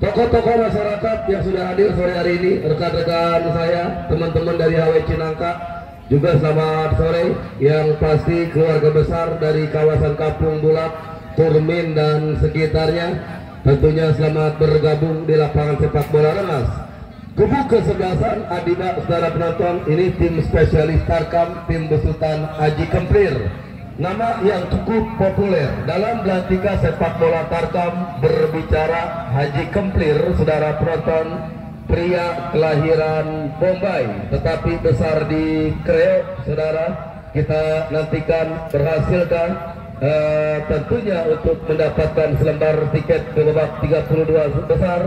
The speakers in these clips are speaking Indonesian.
tokoh-tokoh masyarakat yang sudah hadir sore hari ini, rekan-rekan saya, teman-teman dari HW Cinangka, juga selamat sore. Yang pasti keluarga besar dari kawasan Kampung Bulak, Turmin dan sekitarnya, tentunya selamat bergabung di lapangan sepak bola Rengas. Kubu kesebelasan Adiba, saudara penonton, ini tim spesialis Tarkam, tim besutan Haji Kemplir. Nama yang cukup populer dalam belantika sepak bola Tarkam berbicara Haji Kemplir, saudara penonton, pria kelahiran Bombay tetapi besar di Kreo, saudara. Kita nantikan berhasilkah tentunya untuk mendapatkan selembar tiket ke babak 32 besar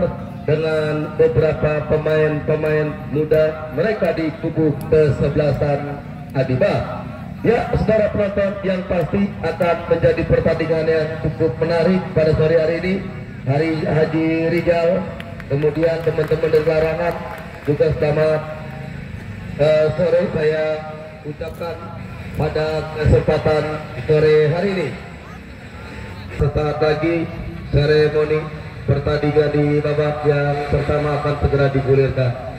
dengan beberapa pemain-pemain muda mereka di kubu kesebelasan Adiba. Ya, saudara penonton, yang pasti akan menjadi pertandingan yang cukup menarik pada sore hari ini. Hari Haji Rijal, kemudian teman-teman dari larangan juga selamat sore saya ucapkan pada kesempatan sore hari ini. Sesaat lagi seremoni pertandingan di babak yang pertama akan segera digulirkan.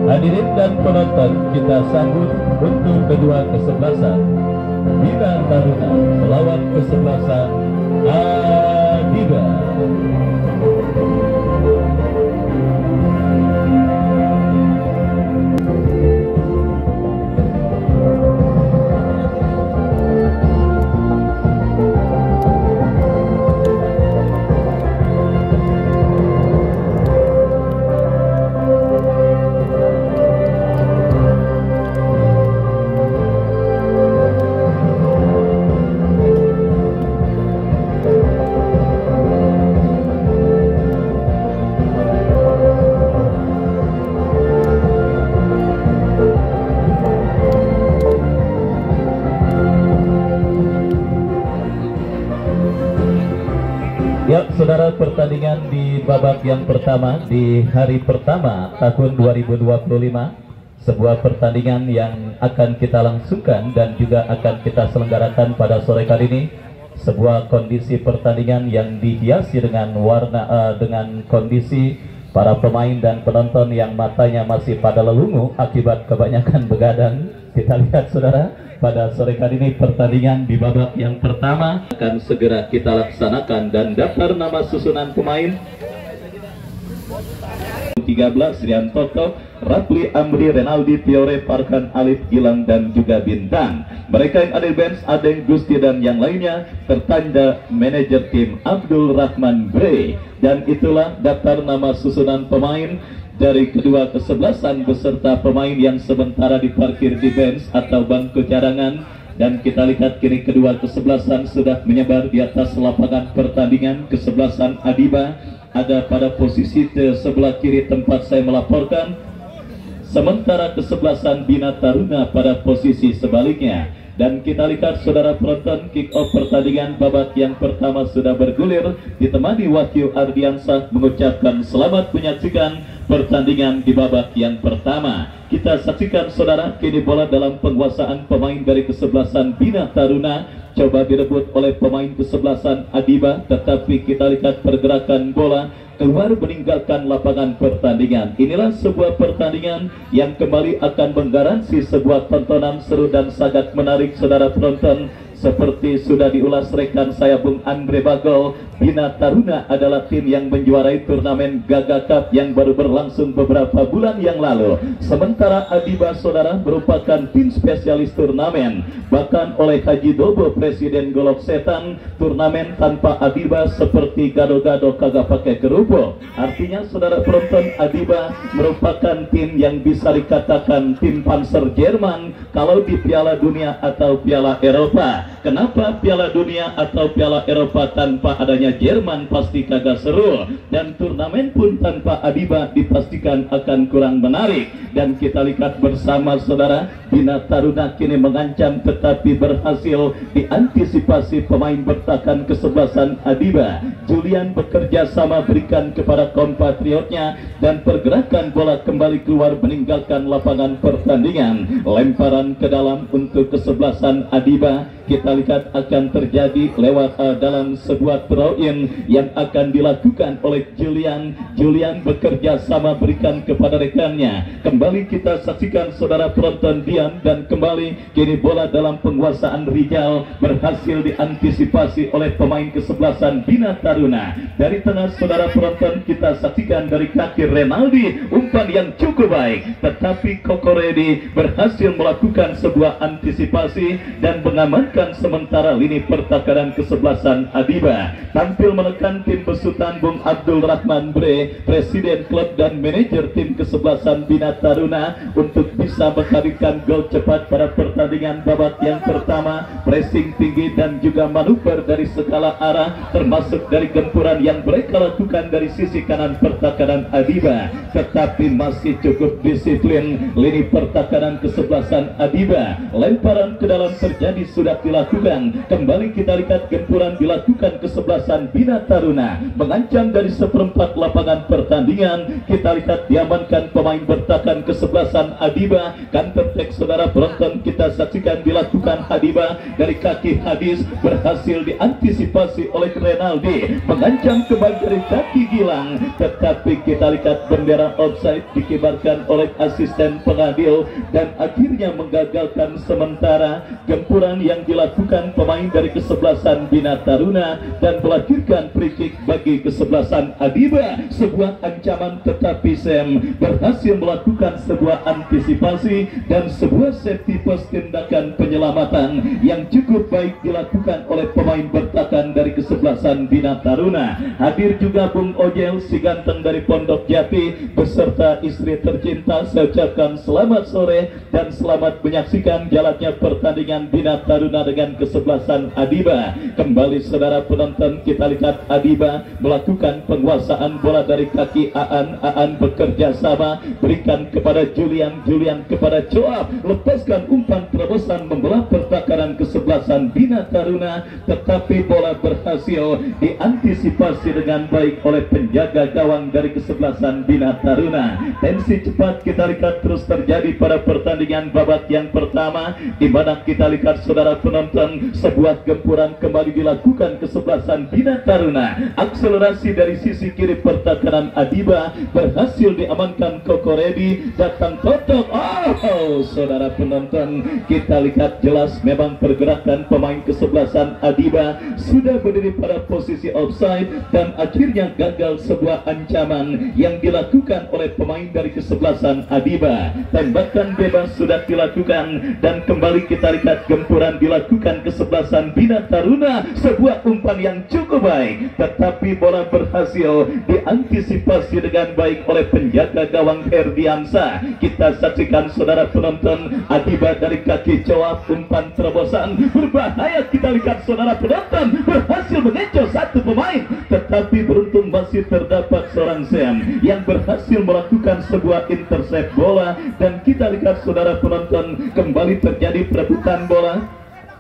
Hadirin dan penonton, kita sambut untuk kedua kesebelasan Bina Taruna melawan kesebelasan Adiba. Ya, saudara, pertandingan di babak yang pertama di hari pertama tahun 2025, sebuah pertandingan yang akan kita langsungkan dan juga akan kita selenggarakan pada sore kali ini. Sebuah kondisi pertandingan yang dihiasi dengan warna dengan kondisi para pemain dan penonton yang matanya masih pada lelungu akibat kebanyakan begadang. Kita lihat, saudara, pada sore kali ini pertandingan di babak yang pertama akan segera kita laksanakan, dan daftar nama susunan pemain: 13 Rian Toto, Rapli Amri, Renaldi, Tiore, Farhan, Alif, Gilang, dan juga Bintang. Mereka yang ada di bench, Adeng, Gusti, dan yang lainnya, tertanda manajer tim Abdul Rahman Bre. Dan itulah daftar nama susunan pemain dari kedua kesebelasan beserta pemain yang sementara diparkir di bench atau bangku cadangan. Dan kita lihat kini kedua kesebelasan sudah menyebar di atas lapangan pertandingan. Kesebelasan Adiba ada pada posisi sebelah kiri tempat saya melaporkan, sementara kesebelasan Bina Taruna pada posisi sebaliknya. Dan kita lihat, saudara penonton, kick off pertandingan babak yang pertama sudah bergulir, ditemani Wahyu Ardiansah mengucapkan selamat menyaksikan pertandingan di babak yang pertama. Kita saksikan, saudara, kini bola dalam penguasaan pemain dari kesebelasan Bina Taruna, coba direbut oleh pemain kesebelasan Adiba, tetapi kita lihat pergerakan bola keluar meninggalkan lapangan pertandingan. Inilah sebuah pertandingan yang kembali akan menggaransi sebuah tontonan seru dan sangat menarik, saudara penonton. Seperti sudah diulas rekan saya Bung Andre Bagol, Bina Taruna adalah tim yang menjuarai turnamen Gaga Cup yang baru berlangsung beberapa bulan yang lalu. Sementara Adiba, saudara, merupakan tim spesialis turnamen. Bahkan oleh Haji Dobo, Presiden Golok Setan, turnamen tanpa Adiba seperti gado-gado kagak pakai kerupuk. Artinya, saudara penonton, Adiba merupakan tim yang bisa dikatakan tim Panzer Jerman kalau di Piala Dunia atau Piala Eropa. Kenapa Piala Dunia atau Piala Eropa tanpa adanya Jerman pasti kagak seru, dan turnamen pun tanpa Adiba dipastikan akan kurang menarik. Dan kita lihat bersama saudara, Bina Taruna kini mengancam tetapi berhasil diantisipasi pemain bertahan kesebelasan Adiba. Julian bekerja sama berikan kepada kompatriotnya dan pergerakan bola kembali keluar meninggalkan lapangan pertandingan. Lemparan ke dalam untuk kesebelasan Adiba, kita lihat akan terjadi lewat dalam sebuah throw-in yang akan dilakukan oleh Julian. Julian bekerja sama berikan kepada rekannya. Kembali kita saksikan saudara penonton diam, dan kembali kini bola dalam penguasaan Rijal berhasil diantisipasi oleh pemain kesebelasan Bina Taruna. Dari tengah saudara penonton kita saksikan dari kaki Renaldi, umpan yang cukup baik, tetapi Kokoredi berhasil melakukan sebuah antisipasi dan mengamankan sementara lini pertahanan kesebelasan Adiba. Tampil menekan tim besutan Bung Abdul Rahman Bre, presiden klub dan manajer tim kesebelasan Bina Taruna, untuk bisa menghadirkan gol cepat pada pertandingan babak yang pertama. Pressing tinggi dan juga manuver dari segala arah, termasuk dari gempuran yang mereka lakukan dari sisi kanan pertahanan Adiba, tetapi masih cukup disiplin lini pertahanan kesebelasan Adiba. Lemparan ke dalam terjadi sudah dilakukan. Kembali kita lihat gempuran dilakukan kesebelasan Bina Taruna, mengancam dari seperempat lapangan pertandingan. Kita lihat diamankan pemain bertahan kesebelasan Adiba. Counter attack saudara penonton kita saksikan dilakukan Adiba dari kaki Hadis, berhasil diantisipasi oleh Renaldi, mengancam kembali dari kaki Gilang, tetapi kita lihat bendera offside dikibarkan oleh asisten pengadil dan akhirnya menggagalkan sementara gempuran yang dilakukan pemain dari kesebelasan Bina Taruna dan melahirkan free kick bagi kesebelasan Adiba. Sebuah ancaman, tetapi Sam berhasil melakukan sebuah antisipasi dan sebuah safety post, tindakan penyelamatan yang cukup baik dilakukan oleh pemain bertahan dari kesebelasan Bina Taruna. Hadir juga Bung Ojel si ganteng dari Pondok Jati beserta istri tercinta. Saya ucapkan selamat sore dan selamat menyaksikan jalannya pertandingan Bina Taruna dengan kesebelasan Adiba. Kembali saudara penonton kita lihat Adiba melakukan penguasaan bola dari kaki Aan. Aan bekerja sama berikan kepada Julian, Julian kepada Joab, lepaskan umpan terobosan membelah pertahanan kesebelasan Bina Taruna, tetapi bola berhasil diantisipasi dengan baik oleh penjaga gawang dari kesebelasan Bina Taruna. Tensi cepat kita lihat terus terjadi pada pertandingan babak yang pertama, di mana kita lihat saudara penonton sebuah gempuran kembali dilakukan kesebelasan Bina Taruna. Akselerasi dari sisi kiri pertahanan Adiba berhasil diamankan Kokoredi, datang totok. Oh, saudara penonton kita lihat jelas memang pergerakan pemain kesebelasan Adiba sudah berdiri pada posisi offside dan akhirnya gagal sebuah ancaman yang dilakukan oleh pemain dari kesebelasan Adiba. Tembakan bebas sudah dilakukan dan kembali kita lihat gempuran dilakukan kesebelasan Bina Taruna. Sebuah umpan yang cukup baik, tetapi bola berhasil diantisipasi dengan baik oleh penjaga gawang Herdiansa. Kita saksikan saudara penonton Adiba dari kaki Joab, umpan terobosan berbahaya. Kita lihat saudara penonton berhasil mengecoh satu pemain, tetapi beruntung masih terdapat seorang Sam yang berhasil melakukan sebuah intercept bola. Dan kita lihat saudara penonton kembali terjadi perebutan bola,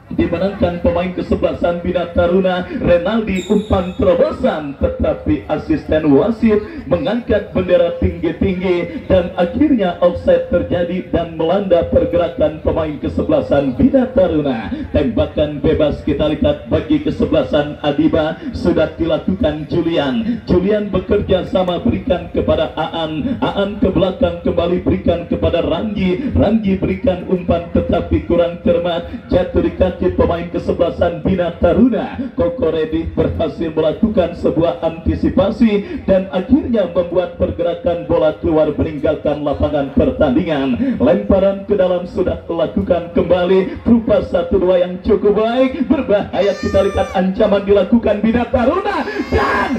dimenangkan pemain kesebelasan Bina Taruna. Renaldi umpan terobosan, tetapi asisten wasit mengangkat bendera tinggi-tinggi dan akhirnya offside terjadi dan melanda pergerakan pemain kesebelasan Bina Taruna. Tembakan bebas kita lihat bagi kesebelasan Adiba sudah dilakukan Julian. Julian bekerja sama berikan kepada Aan. Aan ke belakang kembali berikan kepada Ranji. Ranji berikan umpan tetapi kurang cermat, jatuh di kaki pemain kesebelasan Bina Taruna. Kokoredi berhasil melakukan sebuah antisipasi dan akhirnya membuat pergerakan bola keluar meninggalkan lapangan pertandingan. Lemparan ke dalam sudah dilakukan kembali berupa 1-2 yang cukup baik. Berbahaya kita lihat ancaman dilakukan Bina Taruna dan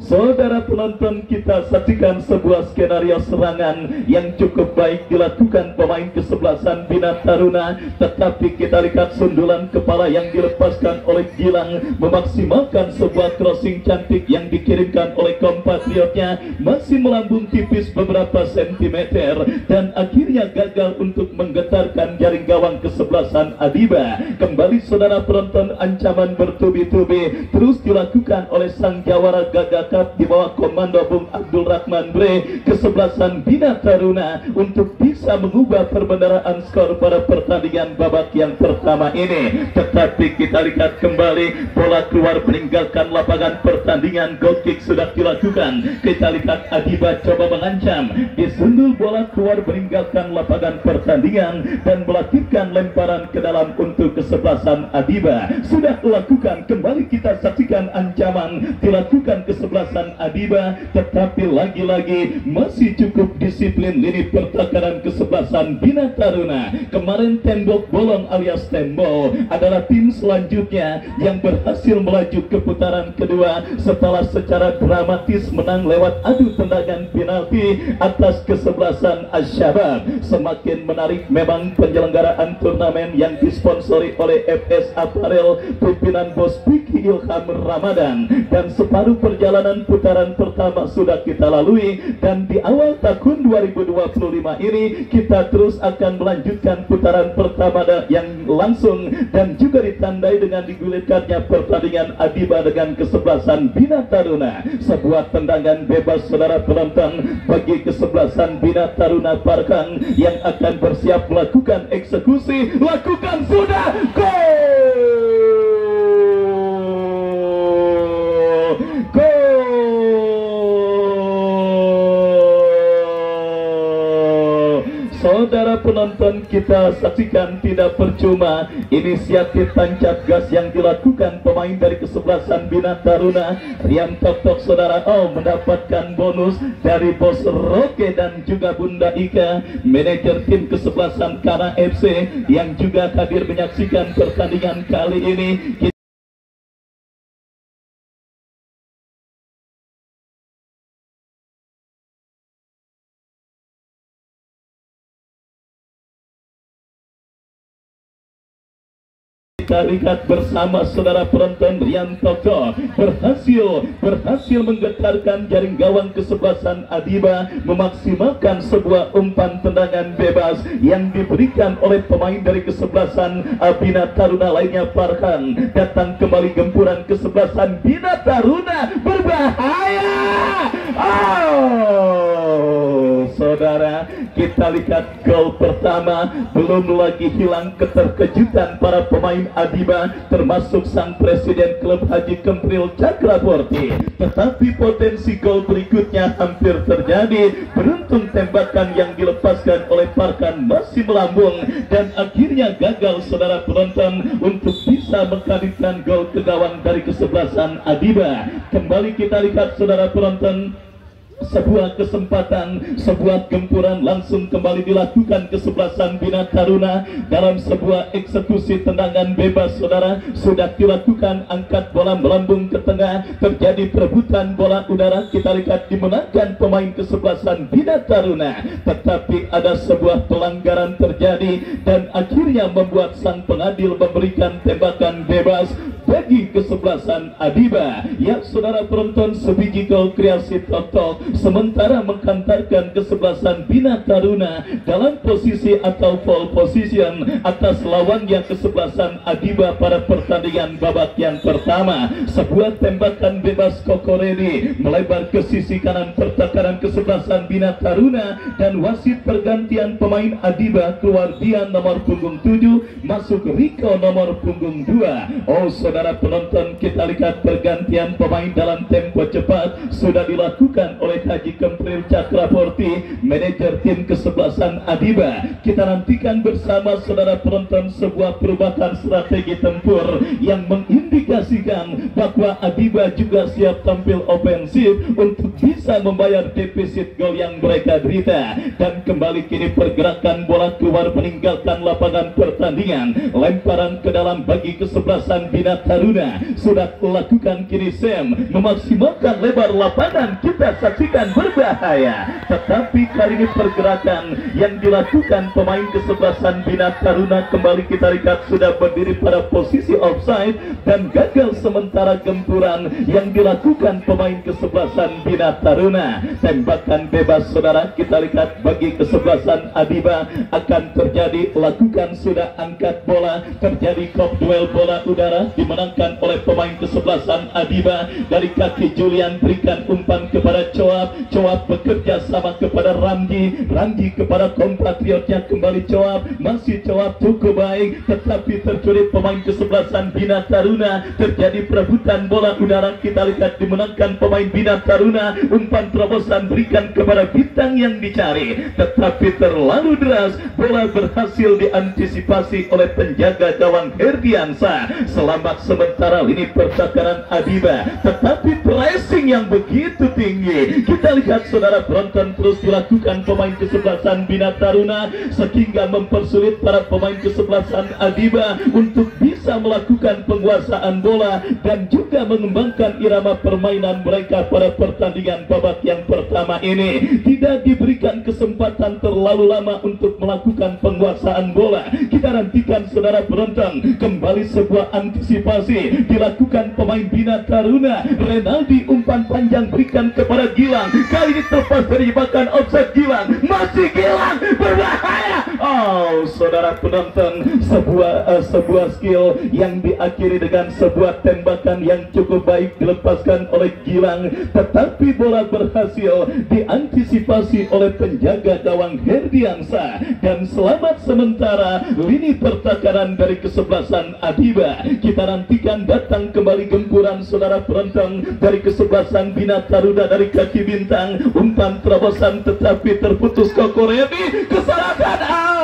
saudara saudara penonton, kita saksikan sebuah skenario serangan yang cukup baik dilakukan pemain kesebelasan Bina Taruna, tetapi kita lihat sundulan kepala yang dilepaskan oleh Gilang memaksimalkan sebuah crossing cantik yang dikirimkan oleh kompatriotnya, masih melambung tipis beberapa sentimeter dan akhirnya gagal untuk menggetarkan jaring gawang kesebelasan Adiba. Kembali saudara penonton, ancaman bertubi-tubi terus dilakukan oleh sang jawara gagakap di bawah komando Bung Abdul Rahman Bre kesebelasan Bina Taruna untuk bisa mengubah perbendaraan skor pada pertandingan babak yang pertama ini. Tetapi kita lihat kembali bola keluar meninggalkan lapangan pertandingan. Goal kick sudah dilakukan. Kita lihat Adiba coba mengancam, disundul bola keluar meninggalkan lapangan pertandingan dan melakukan lemparan ke dalam untuk kesebelasan Adiba. Sudah dilakukan, kembali kita saksikan ancaman dilakukan kesebelasan Adiba, tetapi lagi-lagi masih cukup disiplin lini pertahanan kesebelasan Bina Taruna. Kemarin tembok bolong alias tembok adalah tim selanjutnya yang berhasil melaju ke putaran kedua setelah secara dramatis menang lewat adu tendangan penalti atas kesebelasan Asyabab. Semakin menarik memang penyelenggaraan turnamen yang disponsori oleh FS Apparel pimpinan Bos Piki Ilham Ramadan, dan separuh perjalanan putaran pertama sudah kita lalui, dan di awal tahun 2025 ini kita terus akan melanjutkan putaran pertama yang langsung dan juga ditandai dengan digulirkannya pertandingan Adiba dengan kesebelasan Bina Taruna. Sebuah tendangan bebas saudara penonton bagi kesebelasan Bina Taruna Parkang yang akan bersiap melakukan eksekusi. Lakukan sudah, gol! Saudara penonton, kita saksikan tidak percuma inisiatif tancap gas yang dilakukan pemain dari kesebelasan Bina Taruna. Rian Tok saudara mendapatkan bonus dari Bos Roke dan juga Bunda Ika, manajer tim kesebelasan Kana FC yang juga hadir menyaksikan pertandingan kali ini. Kita lihat bersama saudara penonton, Rian Toko berhasil menggetarkan jaring gawang kesebelasan Adiba, memaksimalkan sebuah umpan tendangan bebas yang diberikan oleh pemain dari kesebelasan Bina Taruna lainnya. Farhan datang kembali gempuran kesebelasan Bina Taruna, berbahaya. Saudara, kita lihat gol pertama, belum lagi hilang keterkejutan para pemain Adiba termasuk sang presiden klub Haji Kempril Cakraborty, tetapi potensi gol berikutnya hampir terjadi. Beruntung tembakan yang dilepaskan oleh Farhan masih melambung dan akhirnya gagal saudara penonton untuk bisa mengkalikan gol ke gawang dari kesebelasan Adiba. Kembali kita lihat saudara penonton, sebuah kesempatan, sebuah gempuran langsung kembali dilakukan kesebelasan Bina Taruna dalam sebuah eksekusi tendangan bebas saudara. Sudah dilakukan, angkat bola melambung ke tengah, terjadi perebutan bola udara. Kita lihat dimenangkan pemain kesebelasan Bina Taruna, tetapi ada sebuah pelanggaran terjadi dan akhirnya membuat sang pengadil memberikan tembakan bebas bagi kesebelasan Adiba. Ya saudara penonton, sebiji gol kreasi Toto sementara menghantarkan kesebelasan Bina Taruna dalam posisi atau pole position atas lawannya kesebelasan Adiba pada pertandingan babak yang pertama. Sebuah tembakan bebas Kokoredi melebar ke sisi kanan pertahanan kesebelasan Bina Taruna dan wasit pergantian pemain Adiba, keluar Dian nomor punggung 7, masuk Riko nomor punggung 2. Saudara penonton, kita lihat pergantian pemain dalam tempo cepat sudah dilakukan oleh Haji Kempril Cakraborty, manajer tim kesebelasan Adiba. Kita nantikan bersama saudara penonton sebuah perubahan strategi tempur yang mengindikasikan bahwa Adiba juga siap tampil ofensif untuk bisa membayar defisit gol yang mereka derita. Dan kembali kini pergerakan bola keluar meninggalkan lapangan pertandingan, lemparan ke dalam bagi kesebelasan Bina Taruna sudah melakukan kini Sam memaksimalkan lebar lapangan, kita saksikan berbahaya, tetapi kali ini pergerakan yang dilakukan pemain kesebelasan Bina Taruna kembali kita lihat sudah berdiri pada posisi offside dan gagal sementara gempuran yang dilakukan pemain kesebelasan Bina Taruna. Tembakan bebas saudara kita lihat bagi kesebelasan Adiba akan terjadi, lakukan sudah angkat bola, terjadi kop duel bola udara dimenangkan oleh pemain kesebelasan Adiba. Dari kaki Julian berikan umpan kepada Coap bekerja sama kepada Ramji kepada kompatriotnya kembali masih Coap cukup baik, tetapi tercuri pemain kesebelasan Bina Taruna. Terjadi perebutan bola udara kita lihat dimenangkan pemain Bina Taruna. Umpan terobosan berikan kepada bintang yang dicari, tetapi terlalu deras, bola berhasil diantisipasi oleh penjaga gawang Herdiansa. Selamat sementara lini pertahanan Adiba, tetapi pressing yang begitu tinggi kita lihat saudara penonton terus dilakukan pemain kesebelasan Bina Taruna sehingga mempersulit para pemain kesebelasan Adiba untuk bisa melakukan penguasaan bola dan juga mengembangkan irama permainan mereka pada pertandingan babak yang pertama ini. Tidak diberikan kesempatan terlalu lama untuk melakukan penguasaan bola. Kita nantikan saudara penonton, kembali sebuah antisipasi dilakukan pemain Bina Taruna. Renaldi umpan panjang berikan kepada Gilang, kali ini terlepas dari jebakan offside. Gilang, masih Gilang, berbahaya. Oh saudara penonton, sebuah skill yang diakhiri dengan sebuah tembakan yang cukup baik dilepaskan oleh Gilang, tetapi bola berhasil diantisipasi oleh penjaga gawang Herdiansa dan selamat sementara lini pertahanan dari kesebelasan Adiba. Kita nantikan datang kembali gempuran saudara penonton dari kesebelasan Bina Taruna dari kaki bintang, umpan terobosan tetapi terputus Kokoredi, kesalahan.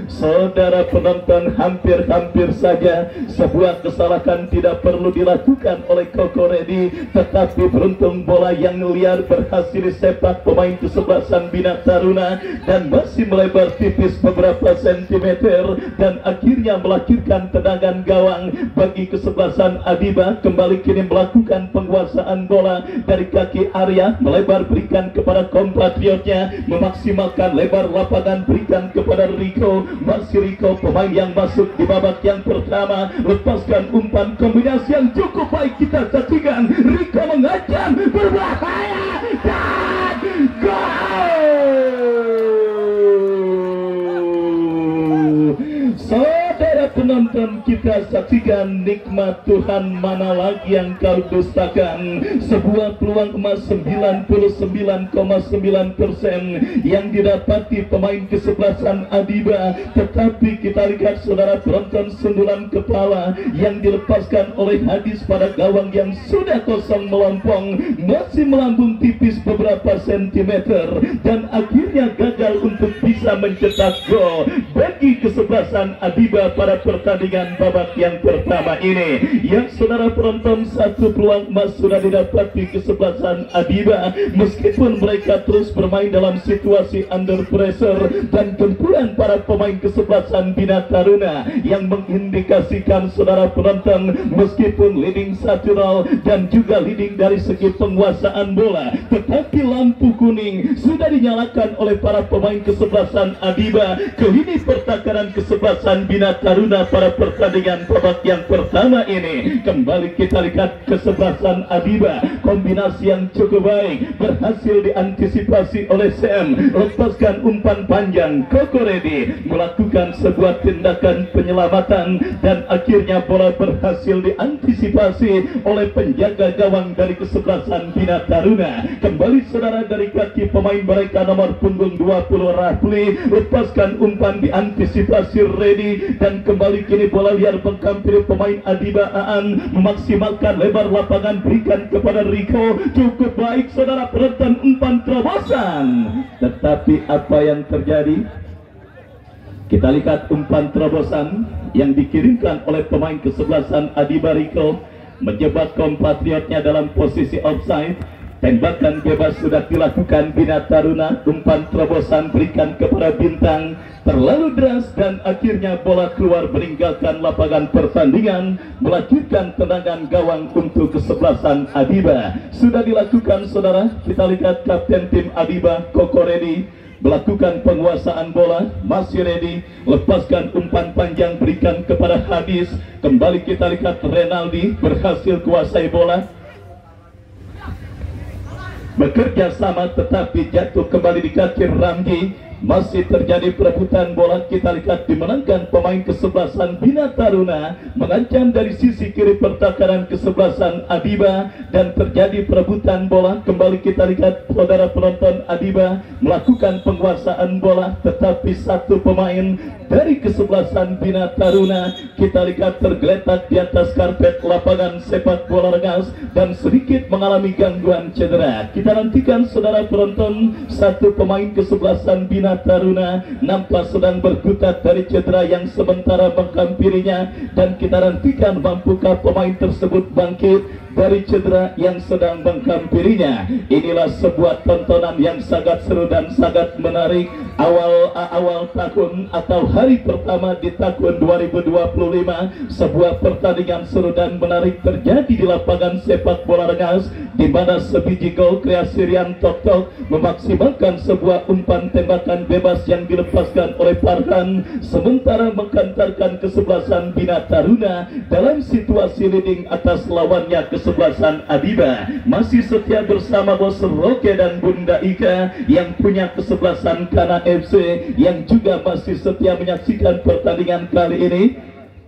Saudara penonton, hampir saja sebuah kesalahan tidak perlu dilakukan oleh Kokoredi, tetapi beruntung bola yang liar berhasil disepak pemain kesebelasan Bina Taruna dan masih melebar tipis beberapa sentimeter dan akhirnya melahirkan tendangan gawang bagi kesebelasan Adiba. Kembali kini melakukan penguasaan bola dari kaki Arya, melebar berikan kepada kompatriotnya, memaksimalkan lebar lapangan berikan kepada Rico. Masih Rico pemain yang masuk di babak yang pertama, lepaskan umpan kombinasi yang cukup baik kita saksikan. Rico mengancam, berbahaya dan gol. Saudara penonton, kita saksikan nikmat Tuhan mana lagi yang kau dustakan. Sebuah peluang emas 99,9% yang didapati pemain kesebelasan Adiba, tetapi kita lihat saudara penonton, sundulan kepala yang dilepaskan oleh Hadis pada gawang yang sudah kosong melompong, masih melambung tipis beberapa sentimeter dan akhirnya gagal untuk bisa mencetak gol bagi kesebelasan Adiba pada pertandingan babak yang pertama ini. Yang saudara penonton, satu peluang emas sudah didapati kesebelasan Adiba meskipun mereka terus bermain dalam situasi under pressure dan gempuran para pemain kesebelasan Bina Taruna yang mengindikasikan saudara penonton meskipun leading 1-0 dan juga leading dari segi penguasaan bola, tetapi lampu kuning sudah dinyalakan oleh para pemain kesebelasan Adiba ke lini pertahanan kesebelasan Bina Taruna pada pertandingan babak yang pertama ini. Kembali kita lihat kesebelasan Adiba, kombinasi yang cukup baik berhasil diantisipasi oleh Sam, lepaskan umpan panjang. Kokoredi melakukan sebuah tindakan penyelamatan dan akhirnya bola berhasil diantisipasi oleh penjaga gawang dari kesebelasan Bina Taruna. Kembali saudara dari kaki pemain mereka nomor punggung 20 Rafli, lepaskan umpan diantisipasi Ready dan kembali kini bola liar menghampiri pemain Adiba. Aan memaksimalkan lebar lapangan berikan kepada Rico, cukup baik saudara penonton, umpan terobosan, tetapi apa yang terjadi? Kita lihat umpan terobosan yang dikirimkan oleh pemain kesebelasan Adiba Rico menjebak kompatriotnya dalam posisi offside. Tembakan bebas sudah dilakukan Bina Taruna. Umpan terobosan berikan kepada Bintang, terlalu deras dan akhirnya bola keluar meninggalkan lapangan pertandingan, melahirkan tendangan gawang untuk kesebelasan Adiba. Sudah dilakukan saudara. Kita lihat kapten tim Adiba Koko Redi melakukan penguasaan bola, masih ready, lepaskan umpan panjang berikan kepada Hadis. Kembali kita lihat Renaldi berhasil kuasai bola, bekerja sama tetapi jatuh kembali di kaki Ramji. Masih terjadi perebutan bola. Kita lihat dimenangkan pemain kesebelasan Bina Taruna, mengancam dari sisi kiri pertahanan kesebelasan Adiba, dan terjadi perebutan bola. Kembali kita lihat saudara penonton, Adiba melakukan penguasaan bola, tetapi satu pemain dari kesebelasan Bina Taruna kita lihat tergeletak di atas karpet lapangan sepak bola Rengas dan sedikit mengalami gangguan cedera. Kita nantikan saudara penonton, satu pemain kesebelasan Bina Taruna nampak sedang berkutat dari cedera yang sementara menghampirinya, dan kita nantikan mampukah pemain tersebut bangkit dari cedera yang sedang menghampirinya. Inilah sebuah tontonan yang sangat seru dan sangat menarik. Awal tahun atau hari pertama di tahun 2025, sebuah pertandingan seru dan menarik terjadi di lapangan sepak bola Rengas, di mana sebiji gol kreasi Rian Tok memaksimalkan sebuah umpan tembakan bebas yang dilepaskan oleh Farhan, sementara menghantarkan kesebelasan Bina Taruna dalam situasi leading atas lawannya kesebelasan Adiba. Masih setia bersama Bos Roke dan Bunda Ika yang punya kesebelasan Kana FC, yang juga masih setia menyaksikan pertandingan kali ini.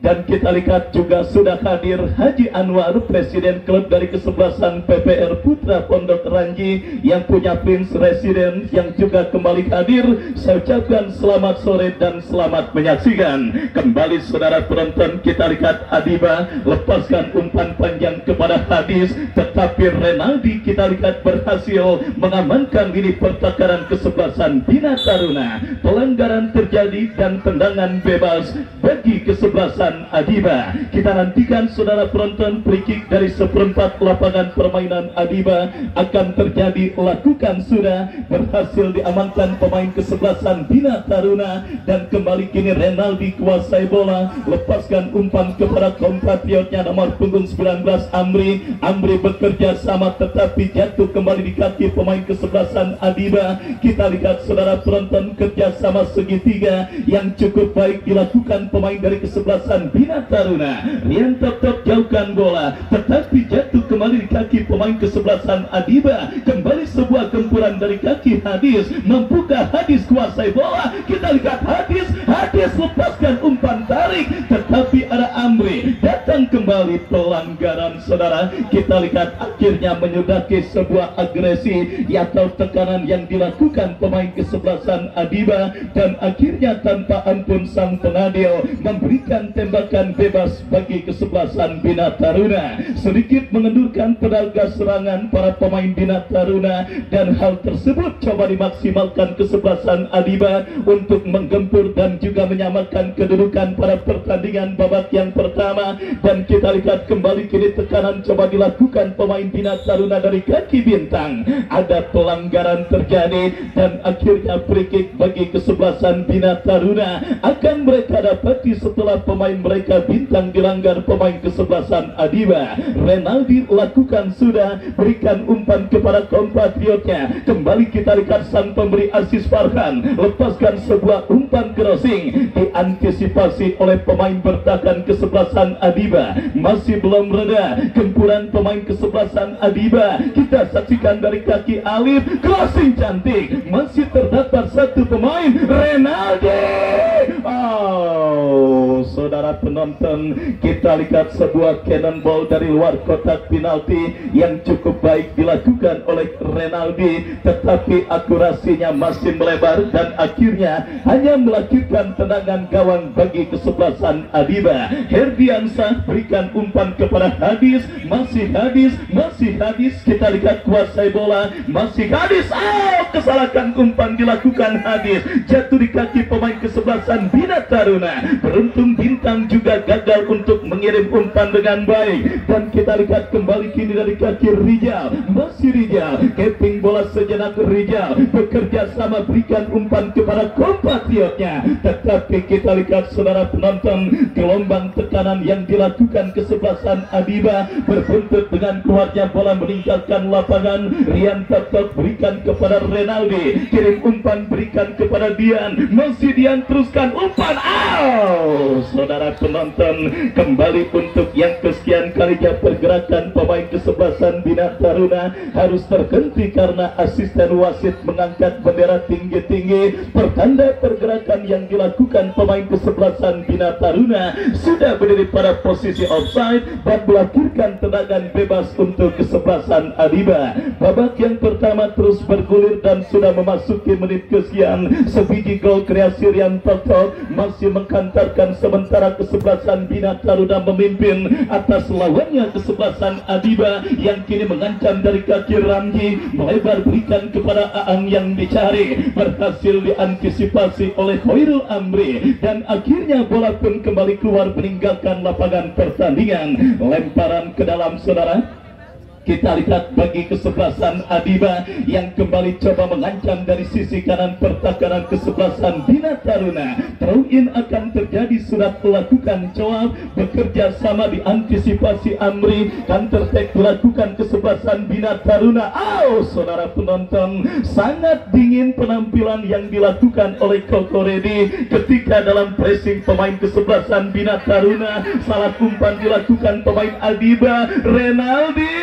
Dan kita lihat juga sudah hadir Haji Anwar, presiden klub dari kesebelasan PPR Putra Pondok Ranji, yang punya Prince Residen yang juga kembali hadir. Saya ucapkan selamat sore dan selamat menyaksikan. Kembali saudara penonton, kita lihat Adiba lepaskan umpan panjang kepada Hadis, tetapi Renaldi kita lihat berhasil mengamankan lini pertahanan kesebelasan Bina Taruna. Pelanggaran terjadi dan tendangan bebas bagi kesebelasan Adiba. Kita nantikan saudara penonton, free kick dari seperempat lapangan permainan Adiba akan terjadi, lakukan sudah, berhasil diamankan pemain kesebelasan Bina Taruna, dan kembali kini Renaldi kuasai bola, lepaskan umpan kepada kompatriotnya nomor punggung 19 Amri. Amri bekerja sama tetapi jatuh kembali di kaki pemain kesebelasan Adiba. Kita lihat saudara penonton, kerjasama segitiga yang cukup baik dilakukan pemain dari kesebelasan Bina Taruna. Rian Tok jauhkan bola, tetapi jatuh kembali di kaki pemain kesebelasan Adiba. Kembali sebuah gempuran dari kaki Hadis. Mampukah Hadis kuasai bola? Kita lihat Hadis lepaskan umpan tarik, tetapi ada Amri datang kembali. Pelanggaran saudara. Kita lihat akhirnya menyudahi sebuah agresi atau tekanan yang dilakukan pemain kesebelasan Adiba, dan akhirnya tanpa ampun sang pengadil memberikan tembakan bebas bagi kesebelasan Bina Taruna, sedikit mengendurkan pedal gas serangan para pemain Bina Taruna, dan hal tersebut coba dimaksimalkan kesebelasan Adiba untuk menggempur dan juga menyamakan kedudukan pada pertandingan babak yang pertama. Dan kita lihat kembali kini tekanan coba dilakukan pemain Bina Taruna dari kaki Bintang. Ada pelanggaran terjadi dan akhirnya free kick bagi kesebelasan Bina Taruna akan mereka dapati setelah pemain mereka Bintang dilanggar pemain kesebelasan Adiba. Renaldi lakukan sudah, berikan umpan kepada kompatriotnya. Kembali kita lihat sang pemberi asis Farhan, lepaskan sebuah umpan crossing, diantisipasi oleh pemain bertahan kesebelasan Adiba. Masih belum reda gempuran pemain kesebelasan Adiba. Kita saksikan dari kaki Alif, crossing cantik, masih terdapat satu pemain, Renaldi. Saudara penonton, kita lihat sebuah cannonball dari luar kotak penalti yang cukup baik dilakukan oleh Renaldi, tetapi akurasinya masih melebar dan akhirnya hanya melakukan tendangan gawang bagi kesebelasan Adiba. Herdiansah berikan umpan kepada Hadis, masih Hadis. Kita lihat kuasai bola, masih Hadis. Kesalahan umpan dilakukan Hadis, jatuh di kaki pemain kesebelasan Bina Taruna. Beruntung Bintang Umpan juga gagal untuk mengirim umpan dengan baik. Dan kita lihat kembali kini dari kaki Rijal. Masih Rijal, keping bola sejenak Rijal bekerja sama berikan umpan kepada kompatriotnya. Tetapi kita lihat saudara penonton, gelombang tekanan yang dilakukan kesebelasan Adiba berbuntut dengan keluarnya bola meninggalkan lapangan. Rian Totok berikan kepada Renaldi, kirim umpan berikan kepada Dian. Masih Dian teruskan umpan. Saudara penonton, kembali untuk yang kesekian kalinya pergerakan pemain kesebelasan Bina Taruna harus terhenti karena asisten wasit mengangkat bendera tinggi-tinggi, pertanda pergerakan yang dilakukan pemain kesebelasan Bina Taruna sudah berdiri pada posisi offside dan melahirkan tendangan bebas untuk kesebelasan Adiba. Babak yang pertama terus bergulir dan sudah memasuki menit kesekian. Sebiji gol kreasi Rian Totok masih menghantarkan sementara kesebelasan Bina Taruna memimpin atas lawannya kesebelasan Adiba yang kini mengancam dari kaki Ramji, melebar berikan kepada Aang yang dicari, berhasil diantisipasi oleh Khairul Amri dan akhirnya bola pun kembali keluar meninggalkan lapangan pertandingan. Lemparan ke dalam saudara. Kita lihat bagi kesebelasan Adiba yang kembali coba mengancam dari sisi kanan pertahanan kesebelasan Bina Taruna. Throw in akan terjadi, sudah melakukan jawab, bekerja sama diantisipasi Amri. Counter attack dilakukan kesebelasan Bina Taruna. Saudara penonton, sangat dingin penampilan yang dilakukan oleh Koko Redi ketika dalam pressing pemain kesebelasan Bina Taruna. Salah umpan dilakukan pemain Adiba, Renaldi.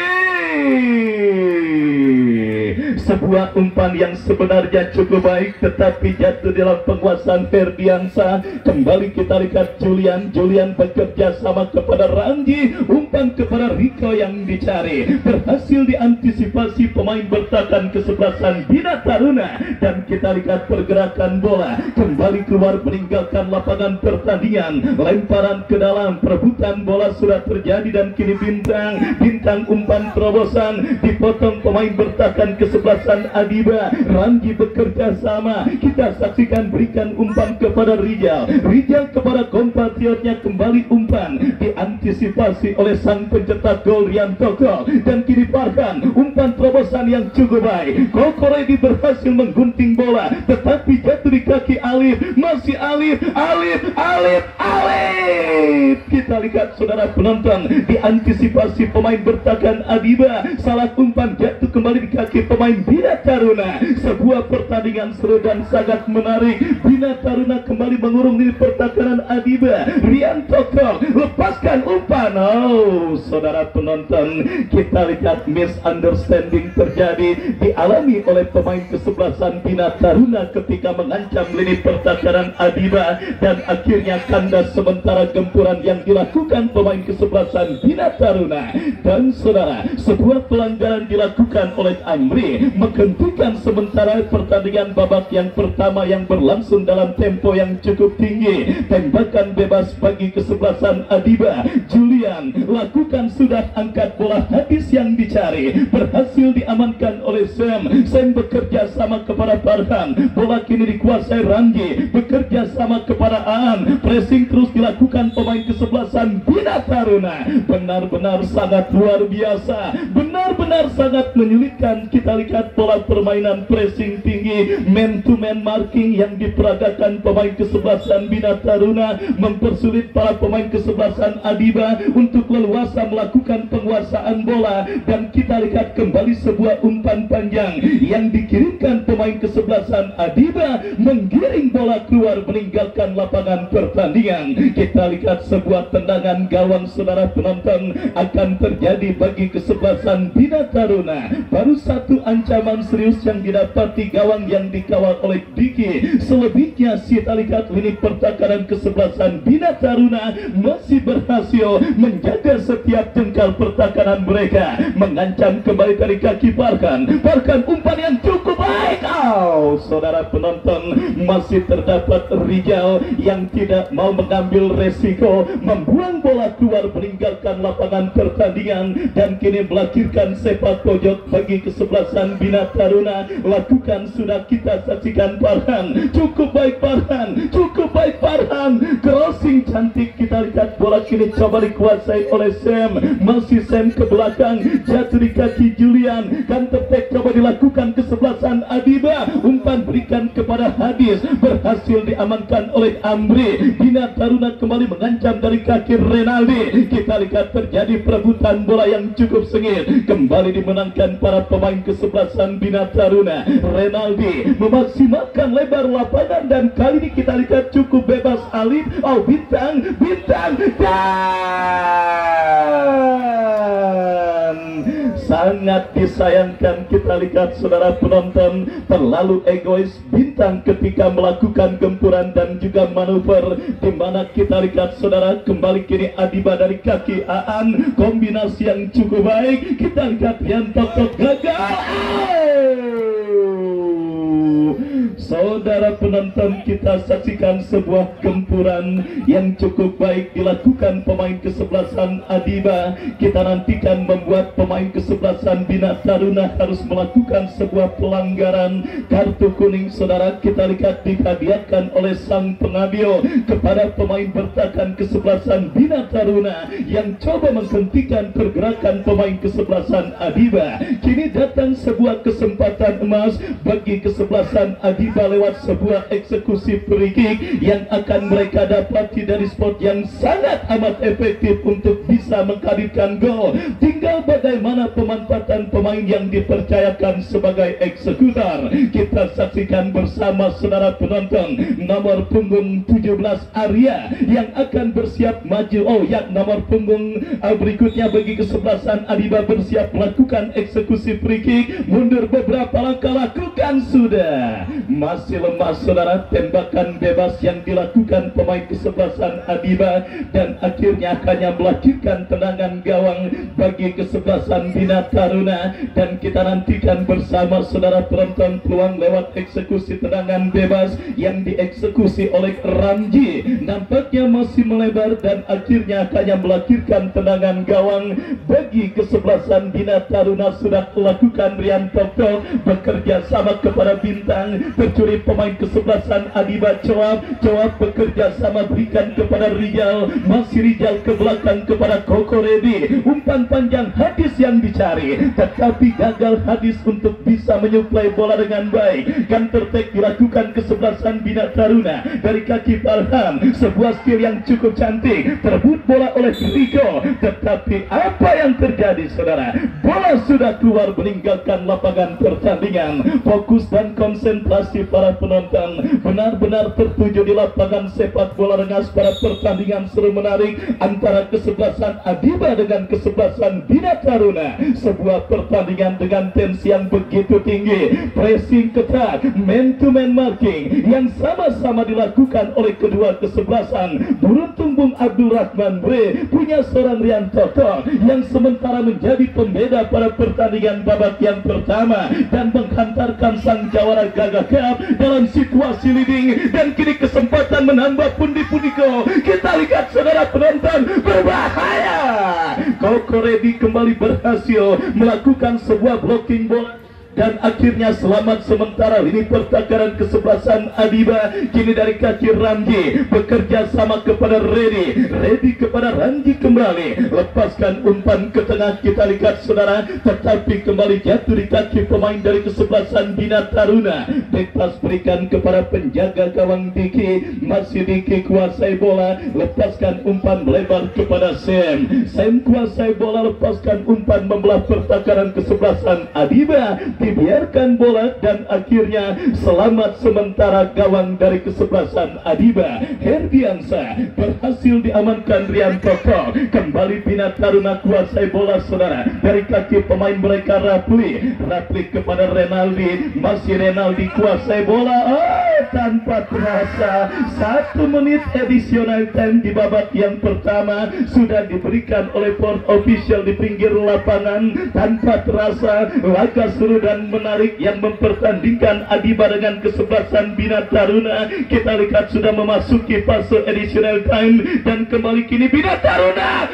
Sebuah umpan yang sebenarnya cukup baik tetapi jatuh dalam penguasaan Ferdiansa. Kembali kita lihat Julian bekerja sama kepada Ranji, umpan kepada Riko yang dicari, berhasil diantisipasi pemain bertahan kesebelasan Bina Taruna. Dan kita lihat pergerakan bola kembali keluar meninggalkan lapangan pertandingan. Lemparan ke dalam, perebutan bola sudah terjadi dan kini bintang umpan terobosan dipotong pemain bertahan kesebelasan Adiba. Ranji bekerja sama, kita saksikan berikan umpan kepada Rijal kepada kompatriotnya, kembali umpan diantisipasi oleh sang pencetak gol Rian Totok dan kini Farhan, umpan terobosan yang cukup baik. Koko Redi berhasil menggunting bola tetapi jatuh di kaki Alif. Masih Alif. Kita lihat saudara penonton, diantisipasi pemain bertahan Adiba, salah umpan jatuh kembali di kaki pemain Bina Taruna. Sebuah pertandingan seru dan sangat menarik. Bina Taruna kembali mengurung di pertahanan Adiba. Rian Totok lepaskan umpan. Saudara penonton, kita lihat misunderstanding terjadi dialami oleh pemain kesebelasan Bina Taruna ketika mengancam lini pertahanan Adiba dan akhirnya kandas sementara gempuran yang dilakukan pemain kesebelasan Bina Taruna. Dan saudara, sebuah pelanggaran dilakukan oleh Amri menghentikan sementara pertandingan babak yang pertama yang berlangsung dalam tempo yang cukup tinggi. Tembakan bebas bagi kesebelasan Adiba. Julian lakukan sudah angkat bola hadis yang dicari, berhasil diamankan oleh Sam bekerja sama kepada Farhan. Bola kini dikuasai Ranji, bekerja sama kepada Aan. Pressing terus dilakukan pemain kesebelasan Bina Taruna. Benar-benar sangat luar biasa, benar-benar sangat menyulitkan. Kita lihat pola permainan pressing tinggi, man to man marking yang diperagakan pemain kesebelasan Bina Taruna mempersulit para pemain kesebelasan Adiba untuk leluasa melakukan penguasaan bola. Dan kita lihat kembali sebuah umpan panjang yang dikirimkan pemain kesebelasan Adiba menggiring bola keluar meninggalkan lapangan pertandingan. Kita lihat sebuah tendangan gawang saudara penonton akan terjadi bagi kesebelasan Bina Taruna. Baru satu ancaman serius yang didapati gawang yang dikawal oleh Diki. Selebihnya kita lihat lini pertahanan kesebelasan Bina Taruna masih berhasil menjaga setiap jengkal pertahanan mereka. Mengancam kembali dari kaki Farhan umpan yang cukup baik. Saudara penonton, masih terdapat Rijal yang tidak mau mengambil resiko, membuang bola keluar meninggalkan lapangan pertandingan dan kini melahirkan sepak pojok bagi kesebelasan kesebelasan Bina Taruna. Lakukan sudah kita saksikan Farhan. Cukup baik Farhan, cukup baik Farhan. Crossing cantik kita lihat, bola kini coba dikuasai oleh Sam. Masih Sam ke belakang, jatuh di kaki Julian. Counter attack coba dilakukan kesebelasan Adiba. Umpan berikan kepada Hadis, berhasil diamankan oleh Amri. Bina Taruna kembali mengancam dari kaki Renaldi. Kita lihat terjadi perebutan bola yang cukup sengit. Kembali dimenangkan para pemain kesebelasan Bina Taruna. Renaldi memaksimalkan lebar lapangan dan kali ini kita lihat cukup bebas Alif. Oh, Bintang dan sangat disayangkan kita lihat saudara penonton, terlalu egois Bintang ketika melakukan gempuran dan juga manuver, di mana kita lihat saudara kembali kini Adiba dari kaki Aan, kombinasi yang cukup baik. Kita lihat Rian Totok gagal. Saudara penonton, kita saksikan sebuah gempuran yang cukup baik dilakukan pemain kesebelasan Adiba. Kita nantikan membuat pemain kesebelasan Bina Taruna harus melakukan sebuah pelanggaran. Kartu kuning saudara kita lihat dihadiahkan oleh sang pengambil kepada pemain bertahan kesebelasan Bina Taruna yang coba menghentikan pergerakan pemain kesebelasan Adiba. Kini datang sebuah kesempatan emas bagi kesebelasan Adiba lewat sebuah eksekusi free kick yang akan mereka dapati dari spot yang sangat amat efektif untuk bisa menghadirkan gol. Tinggal bagaimana pemanfaatan pemain yang dipercayakan sebagai eksekutor. Kita saksikan bersama saudara penonton, nomor punggung 17 Arya yang akan bersiap maju. Oh ya, nomor punggung berikutnya bagi kesebelasan Adiba bersiap melakukan eksekusi free kick. Mundur beberapa langkah, lakukan sudah. Masih lemah saudara, tembakan bebas yang dilakukan pemain kesebelasan Adiba dan akhirnya hanya melahirkan tendangan gawang bagi kesebelasan Bina Taruna. Dan kita nantikan bersama saudara penonton peluang lewat eksekusi tendangan bebas yang dieksekusi oleh Ramji. Nampaknya masih melebar dan akhirnya hanya melahirkan tendangan gawang bagi kesebelasan Bina Taruna. Sudah melakukan Rian Toto bekerja sama kepada Bintang, tercuri pemain kesebelasan Adiba. Jawab bekerja sama berikan kepada Rijal. Masih Rijal ke belakang kepada Koko Redi. Umpan panjang Hadis yang dicari, tetapi gagal Hadis untuk bisa menyuplai bola dengan baik. Counter attack dilakukan kesebelasan Bina Taruna dari kaki Farhan. Sebuah skill yang cukup cantik, terebut bola oleh Riko, tetapi apa yang terjadi saudara? Bola sudah keluar meninggalkan lapangan pertandingan. Fokus dan konsentrasi para penonton benar-benar tertuju di lapangan sepak bola rengas pada pertandingan seru menarik antara kesebelasan Adiba dengan kesebelasan Bina Taruna. Sebuah pertandingan dengan tensi yang begitu tinggi, pressing ketat, man to man marking yang sama-sama dilakukan oleh kedua kesebelasan. Beruntung Bung Abdul Rahman Bre punya seorang Rian Toto yang sementara menjadi pembeda pada pertandingan babak yang pertama dan menghantarkan sang jawara Gaga Cup dalam situasi leading, dan kini kesempatan menambah pundi-pundi gol. Kita lihat saudara penonton, berbahaya. Koko Redi kembali berhasil melakukan sebuah blocking bola dan akhirnya selamat sementara lini pertakaran kesebelasan Adiba. Kini dari kaki Ramji bekerja sama kepada Redi kepada Ramji, kembali lepaskan umpan ke tengah. Kita lihat saudara, tetapi kembali jatuh di kaki pemain dari kesebelasan Bina Taruna. Backpass berikan kepada penjaga gawang Diki. Masih Diki kuasai bola, lepaskan umpan melebar kepada Sam kuasai bola, lepaskan umpan membelah pertakaran kesebelasan Adiba. Dibiarkan bola dan akhirnya selamat sementara gawang dari kesebelasan Adiba. Herdiansa berhasil diamankan Rian Toto. Kembali Bina Taruna kuasai bola saudara dari kaki pemain mereka Rapli kepada Renaldi. Masih Renaldi kuasai bola. Tanpa terasa 1 menit additional time di babak yang pertama sudah diberikan oleh port official di pinggir lapangan. Tanpa terasa laga seru dan menarik yang mempertandingkan Adiba dengan kesebelasan Bina Taruna. Kita lihat sudah memasuki fase additional time dan kembali kini Bina Taruna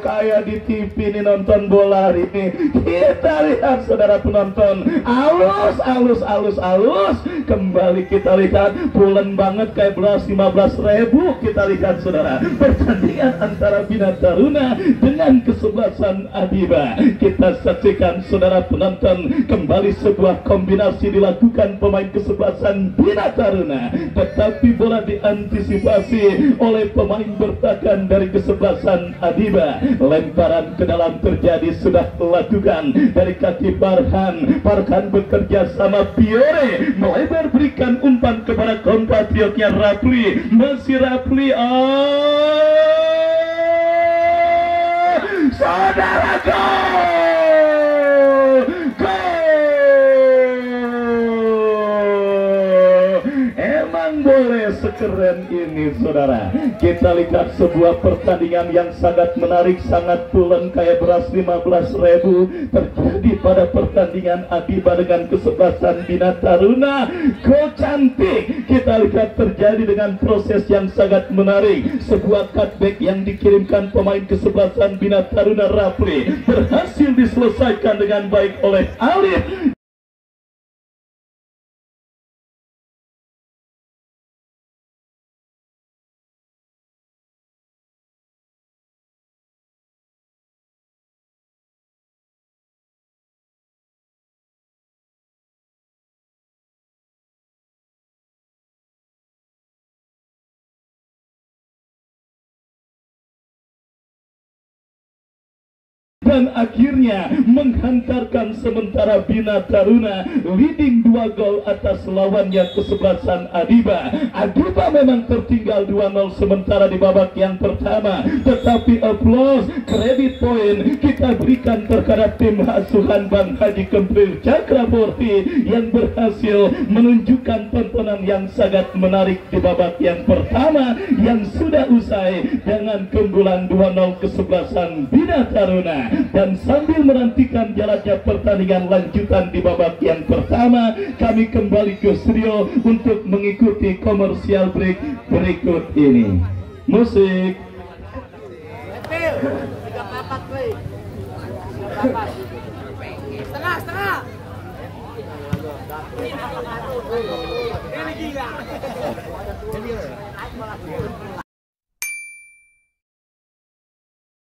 kayak di TV nih nonton bola ini. Kita lihat saudara penonton, alus. Kembali kita lihat, pulen banget kayak beras 15.000. Kita lihat saudara, pertandingan antara Bina Taruna dengan kesebelasan Adiba. Kita saksikan saudara penonton, kembali sebuah kombinasi dilakukan pemain kesebelasan Bina Taruna, tetapi bola diantisipasi oleh pemain bertahan dari kesebelasan Adiba. Lemparan ke dalam terjadi, sudah dilakukan dari kaki Farhan bekerja sama Piore, melebar berikan umpan kepada kompatriotnya Rapli. Masih Rapli, saudara, gol! Emang boleh sekeren ini saudara. Kita lihat sebuah pertandingan yang sangat menarik, sangat pulen kayak beras 15.000 terjadi pada pertandingan Adiba dengan kesebelasan Bina Taruna. Gol cantik kita lihat terjadi dengan proses yang sangat menarik. Sebuah cutback yang dikirimkan pemain kesebelasan Bina Taruna Rapli berhasil diselesaikan dengan baik oleh Alif. Dan akhirnya menghantarkan sementara Bina Taruna leading 2 gol atas lawannya kesebelasan Adiba. Adiba memang tertinggal 2-0 sementara di babak yang pertama, tetapi applause, kredit poin kita berikan terhadap tim asuhan Bang Haji Kemplir Cakraborty yang berhasil menunjukkan tontonan yang sangat menarik di babak yang pertama yang sudah usai dengan keunggulan 2-0 kesebelasan Bina Taruna. Dan sambil menantikan jalannya pertandingan lanjutan di babak yang pertama, kami kembali ke studio untuk mengikuti komersial break berikut ini. Musik. Setengah. Ini gila.